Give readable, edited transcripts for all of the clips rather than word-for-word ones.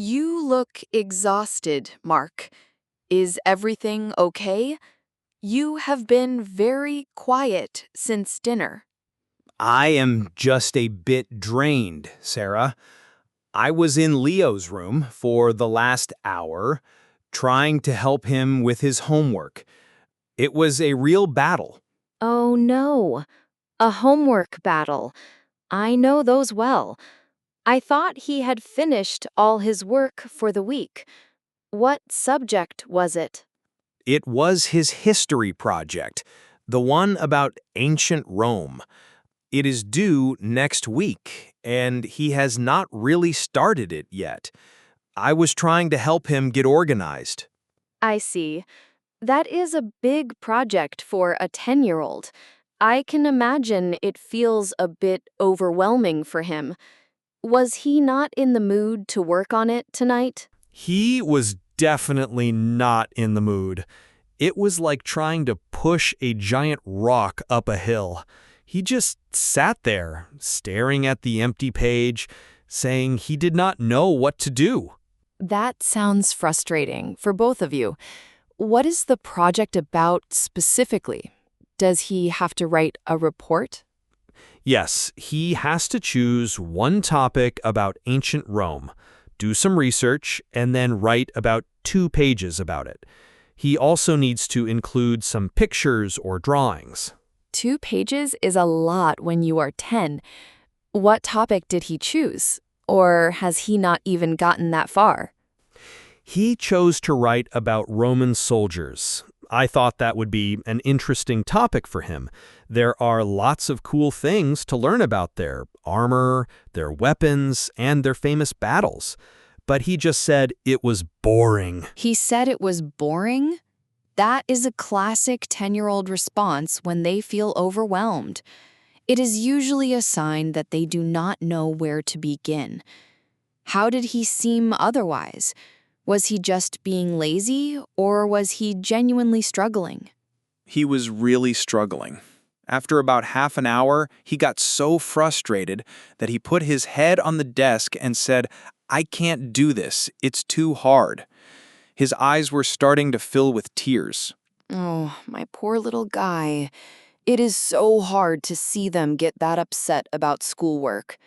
You look exhausted, Mark. Is everything okay? You have been very quiet since dinner. I am just a bit drained, Sarah. I was in Leo's room for the last hour, trying to help him with his homework. It was a real battle. Oh no, a homework battle. I know those well. I thought he had finished all his work for the week. What subject was it? It was his history project, the one about ancient Rome. It is due next week, and he has not really started it yet. I was trying to help him get organized. I see. That is a big project for a 10-year-old. I can imagine it feels a bit overwhelming for him. Was he not in the mood to work on it tonight? He was definitely not in the mood. It was like trying to push a giant rock up a hill. He just sat there, staring at the empty page, saying he did not know what to do. That sounds frustrating for both of you. What is the project about specifically? Does he have to write a report? Yes, he has to choose one topic about ancient Rome, do some research, and then write about 2 pages about it. He also needs to include some pictures or drawings. 2 pages is a lot when you are 10. What topic did he choose? Or has he not even gotten that far? He chose to write about Roman soldiers. I thought that would be an interesting topic for him. There are lots of cool things to learn about their armor, their weapons, and their famous battles. But he just said it was boring. He said it was boring? That is a classic 10-year-old response when they feel overwhelmed. It is usually a sign that they do not know where to begin. How did he seem otherwise? Was he just being lazy, or was he genuinely struggling? He was really struggling. After about half an hour, he got so frustrated that he put his head on the desk and said, "I can't do this. It's too hard." His eyes were starting to fill with tears. Oh, my poor little guy. It is so hard to see them get that upset about schoolwork.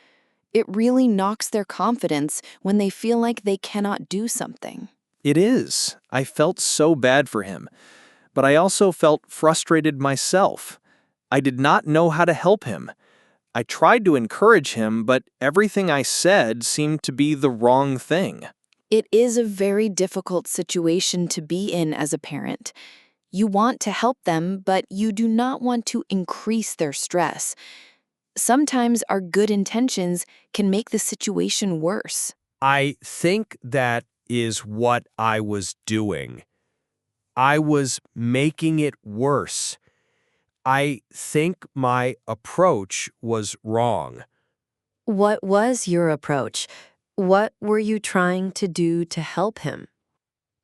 It really knocks their confidence when they feel like they cannot do something. It is. I felt so bad for him. But I also felt frustrated myself. I did not know how to help him. I tried to encourage him, but everything I said seemed to be the wrong thing. It is a very difficult situation to be in as a parent. You want to help them, but you do not want to increase their stress. Sometimes our good intentions can make the situation worse. I think that is what I was doing. I was making it worse. I think my approach was wrong. What was your approach? What were you trying to do to help him?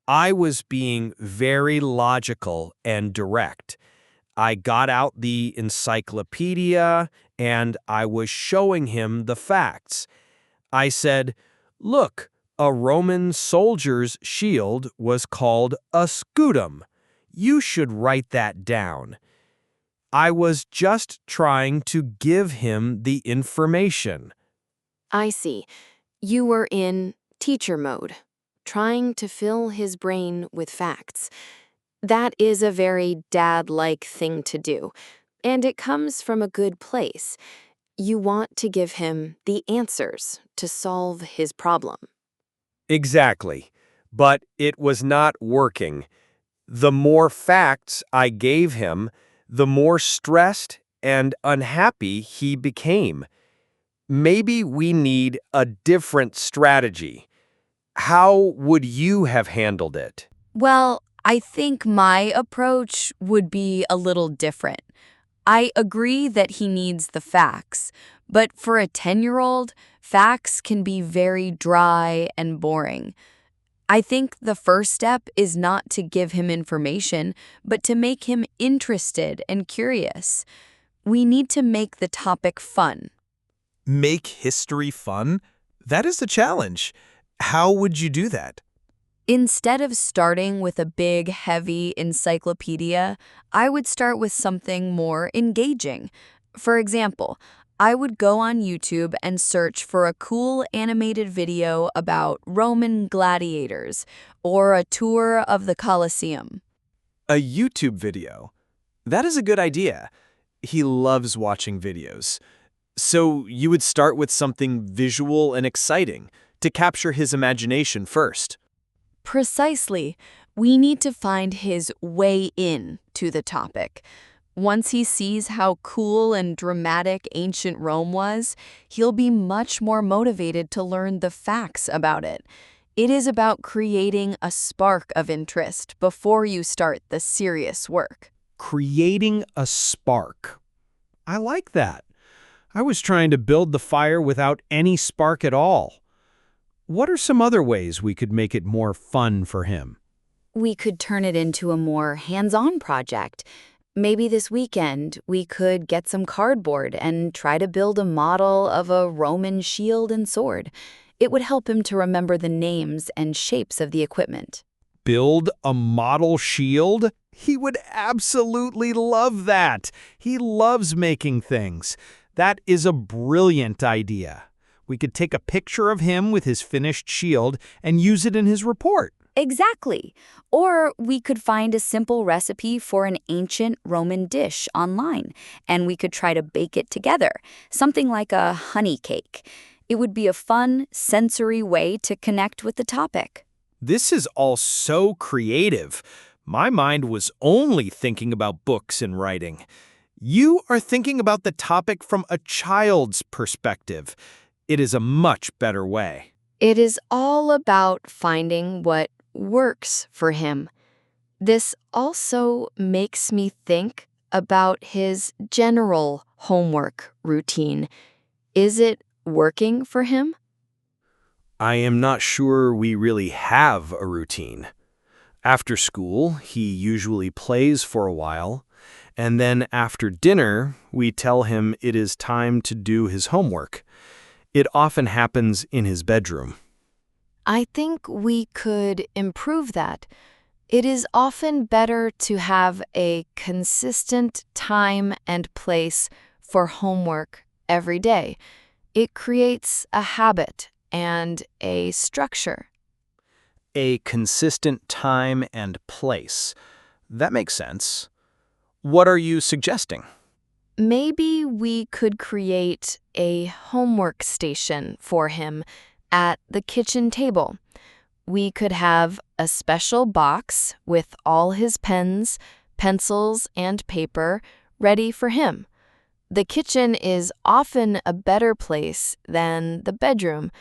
I was being very logical and direct. I got out the encyclopedia and I was showing him the facts. I said, "Look, a Roman soldier's shield was called a scutum. You should write that down." I was just trying to give him the information. I see. You were in teacher mode, trying to fill his brain with facts. That is a very dad-like thing to do, and it comes from a good place. You want to give him the answers to solve his problem. Exactly. But it was not working. The more facts I gave him, the more stressed and unhappy he became. Maybe we need a different strategy. How would you have handled it? Well, I think my approach would be a little different. I agree that he needs the facts, but for a 10-year-old, facts can be very dry and boring. I think the first step is not to give him information, but to make him interested and curious. We need to make the topic fun. Make history fun? That is a challenge. How would you do that? Instead of starting with a big, heavy encyclopedia, I would start with something more engaging. For example, I would go on YouTube and search for a cool animated video about Roman gladiators or a tour of the Colosseum. A YouTube video. That is a good idea. He loves watching videos. So you would start with something visual and exciting to capture his imagination first. Precisely. We need to find his way in to the topic. Once he sees how cool and dramatic ancient Rome was, he'll be much more motivated to learn the facts about it. It is about creating a spark of interest before you start the serious work. Creating a spark. I like that. I was trying to build the fire without any spark at all. What are some other ways we could make it more fun for him? We could turn it into a more hands-on project. Maybe this weekend we could get some cardboard and try to build a model of a Roman shield and sword. It would help him to remember the names and shapes of the equipment. Build a model shield? He would absolutely love that. He loves making things. That is a brilliant idea. We could take a picture of him with his finished shield and use it in his report. Exactly. Or we could find a simple recipe for an ancient Roman dish online, and we could try to bake it together, something like a honey cake. It would be a fun, sensory way to connect with the topic. This is all so creative. My mind was only thinking about books and writing. You are thinking about the topic from a child's perspective. It is a much better way. It is all about finding what works for him. This also makes me think about his general homework routine. Is it working for him? I am not sure we really have a routine. After school, he usually plays for a while, and then after dinner, we tell him it is time to do his homework. It often happens in his bedroom. I think we could improve that. It is often better to have a consistent time and place for homework every day. It creates a habit and a structure. A consistent time and place. That makes sense. What are you suggesting? Maybe we could create a homework station for him at the kitchen table. We could have a special box with all his pens, pencils, and paper ready for him. The kitchen is often a better place than the bedroom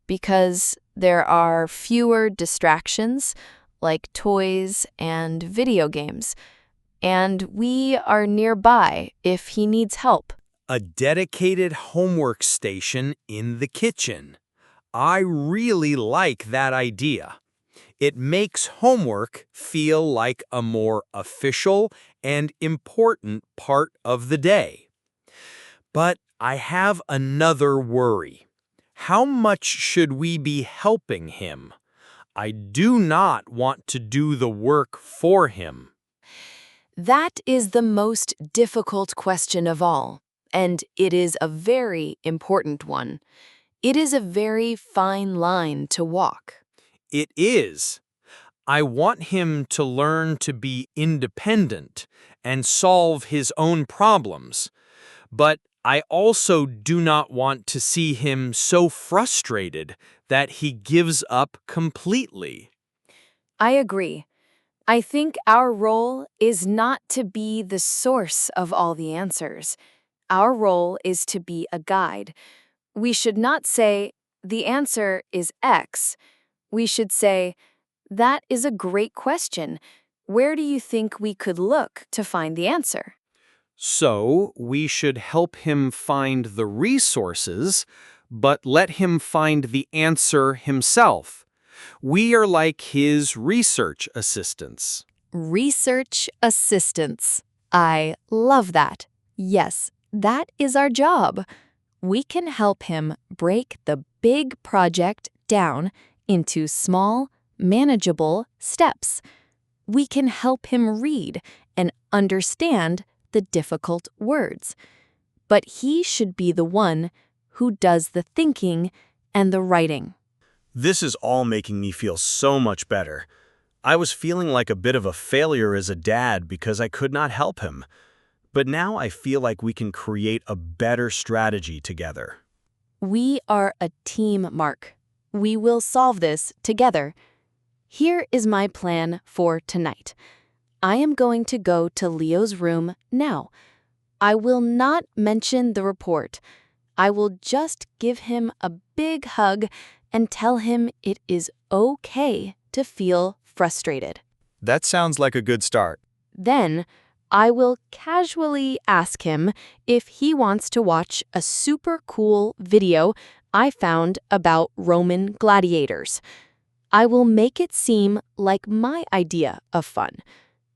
because there are fewer distractions like toys and video games, and we are nearby if he needs help. A dedicated homework station in the kitchen. I really like that idea. It makes homework feel like a more official and important part of the day. But I have another worry. How much should we be helping him? I do not want to do the work for him. That is the most difficult question of all, and it is a very important one. It is a very fine line to walk. It is. I want him to learn to be independent and solve his own problems. But I also do not want to see him so frustrated that he gives up completely. I agree. I think our role is not to be the source of all the answers. Our role is to be a guide. We should not say, the answer is X. We should say, that is a great question. Where do you think we could look to find the answer? So we should help him find the resources, but let him find the answer himself. We are like his research assistants. Research assistants. I love that. Yes, that is our job. We can help him break the big project down into small, manageable steps. We can help him read and understand the difficult words. But he should be the one who does the thinking and the writing. This is all making me feel so much better. I was feeling like a bit of a failure as a dad because I could not help him. But now I feel like we can create a better strategy together. We are a team, Mark. We will solve this together. Here is my plan for tonight. I am going to go to Leo's room now. I will not mention the report. I will just give him a big hug and tell him it is okay to feel frustrated. That sounds like a good start. Then, I will casually ask him if he wants to watch a super cool video I found about Roman gladiators. I will make it seem like my idea of fun,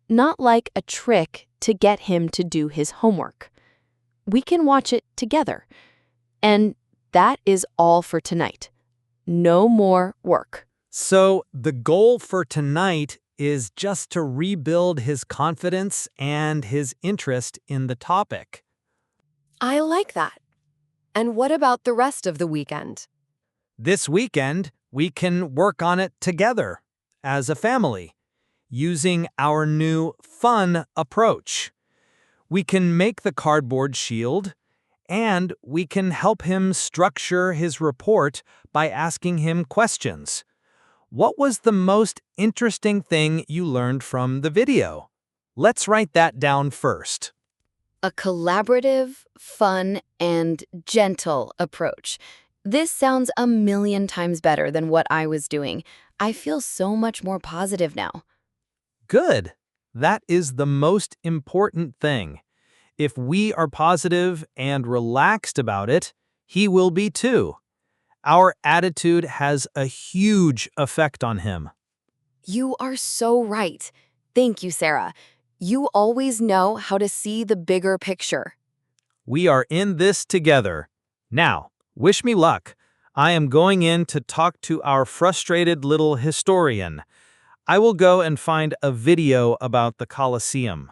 not like a trick to get him to do his homework. We can watch it together. And that is all for tonight. No more work. So the goal for tonight is just to rebuild his confidence and his interest in the topic. I like that. And what about the rest of the weekend? This weekend, we can work on it together as a family, using our new fun approach. We can make the cardboard shield, and we can help him structure his report by asking him questions. What was the most interesting thing you learned from the video? Let's write that down first. A collaborative, fun, and gentle approach. This sounds a million times better than what I was doing. I feel so much more positive now. Good. That is the most important thing. If we are positive and relaxed about it, he will be too. Our attitude has a huge effect on him. You are so right. Thank you, Sarah. You always know how to see the bigger picture. We are in this together. Now, wish me luck. I am going in to talk to our frustrated little historian. I will go and find a video about the Colosseum.